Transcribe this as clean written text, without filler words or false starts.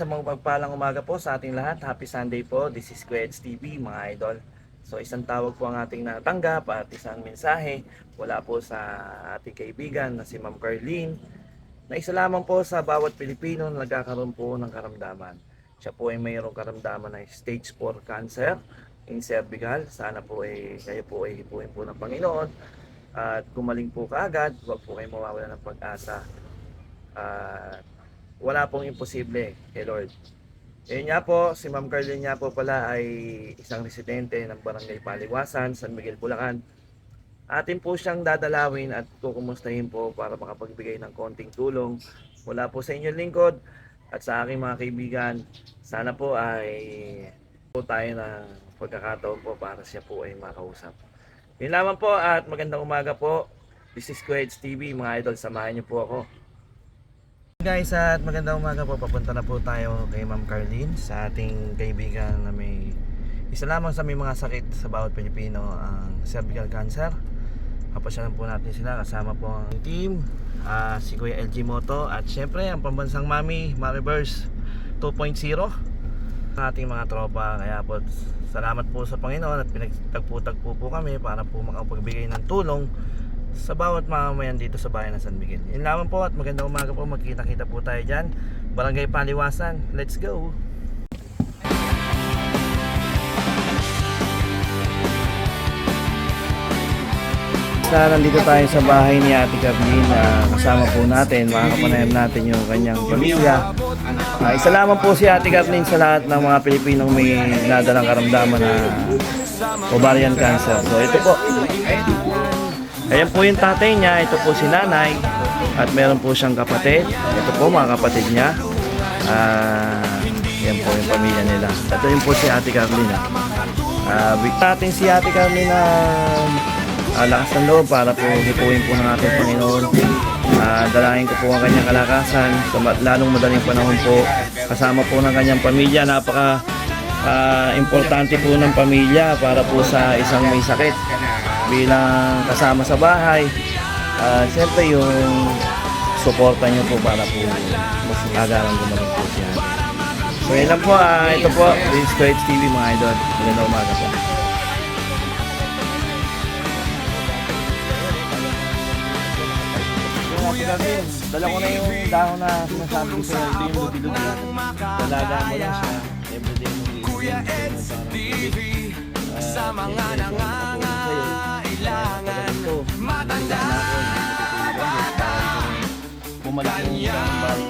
Sa mga pagpalang umaga po sa ating lahat, happy Sunday po. This is Kuya Eds TV, mga idol. So isang tawag po ang ating natanggap at isang mensahe wala po sa ating kaibigan na si Ma'am Carlene, na isa lamang po sa bawat Pilipino na nagkakaroon po ng karamdaman. Siya po ay mayroong karamdaman ng stage 4 cancer in cervical. Sana po ay kayo po ay hipuin po ng Panginoon at gumaling po kaagad. Huwag po kayo mawawala ng pag-asa. At wala pong imposible kay Lord. Yun nga po, si Ma'am Carlene nga po pala ay isang residente ng Barangay Paliwasan, San Miguel, Bulacan. Atin po siyang dadalawin at kukumustahin po para makapagbigay ng konting tulong mula po sa inyong lingkod at sa aking mga kaibigan. Sana po ay po tayo ng pagkakataon po para siya po ay makausap. Yun lamang po at magandang umaga po. This is Kuya Eds TV, mga idol, samahan niyo po ako. Guys, at magandang umaga po. Papunta na po tayo kay Ma'am Carlene, sa ating kaibigan na may isa lamang sa may mga sakit sa bawat Pilipino, ang cervical cancer. Kapasyalan po natin sila, kasama po ang team, si Kuya LG Moto at syempre ang pambansang Mami Burst 2.0, ang ating mga tropa. Kaya po salamat po sa Panginoon at pinagtagpo-tagpo po kami para po makapagbigay ng tulong sa bawat mamamayan dito sa bayan ng San Miguel. Yun lamang po at magandang umaga po. Magkita-kita po tayo dyan, Barangay Paliwasan. Let's go! Nandito tayo sa bahay ni Ate Carlene. Kasama po natin, makakapanayam natin yung kanyang pamilya. Isa lamang po si Ate Carlene sa lahat ng mga Pilipinong may nadalang karamdaman na ovarian cancer. So ito po, ayan po yung tatay niya, ito po si nanay, at meron po siyang kapatid. Ito po mga kapatid niya. Ayan po yung pamilya nila. Ito yun po si Ate Carlene. Natin si Ate Carlene lakas ng loob para po hipuin po ng ating Panginoon. Dalangin ko po ang kanyang kalakasan sa lalong madaling panahon po. Kasama po ng kanyang pamilya. Napaka importante po ng pamilya para po sa isang may sakit bilang kasama sa bahay. Siyempre yung suporta nyo po para po mas agaran gumaling po siya. So yun lang po, ito po, this is Kuya Eds TV, mga idol. Magandang umaga po. Dala ko na yung dahon na sinasabi ko sa'yo. Ito yung lubi-lubi. Dalaga mo lang siya. Everyday mo yung Kuya Eds TV, sa mga nangangailangan, matanda bumalik yung